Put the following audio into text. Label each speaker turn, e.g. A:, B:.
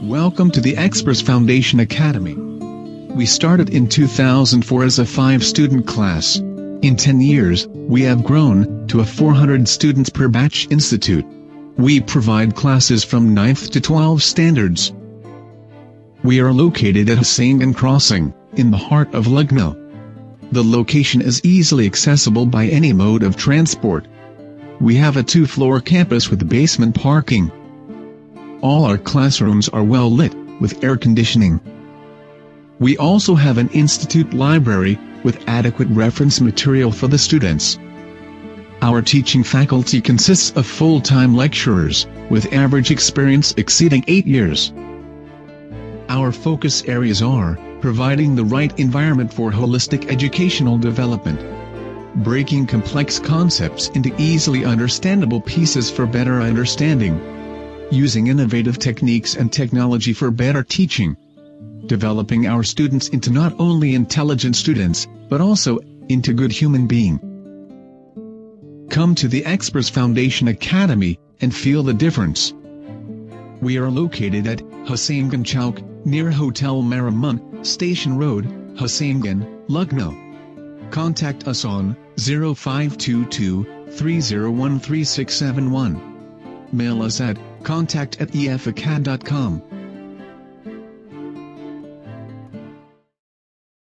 A: Welcome to the Experts Foundation Academy. We started in 2004 as a 5-student class. In 10 years, we have grown to a 400 students per batch institute. We provide classes from 9th to 12 standards. We are located at Hosaingin Crossing, in the heart of Lucknow. The location is easily accessible by any mode of transport. We have a 2-floor campus with basement parking. All our classrooms are well lit, with air conditioning. We also have an institute library, with adequate reference material for the students. Our teaching faculty consists of full-time lecturers, with average experience exceeding 8 years. Our focus areas are, providing the right environment for holistic educational development, breaking complex concepts into easily understandable pieces for better understanding, using innovative techniques and technology for better teaching, developing our students into not only intelligent students, but also into good human beings. Come to the Experts Foundation Academy, and feel the difference. We are located at Hosaingin Chowk, near Hotel Marimun, Station Road, Hosaingin, Lucknow. Contact us on 0522-3013671. Mail us at contact@efacad.com.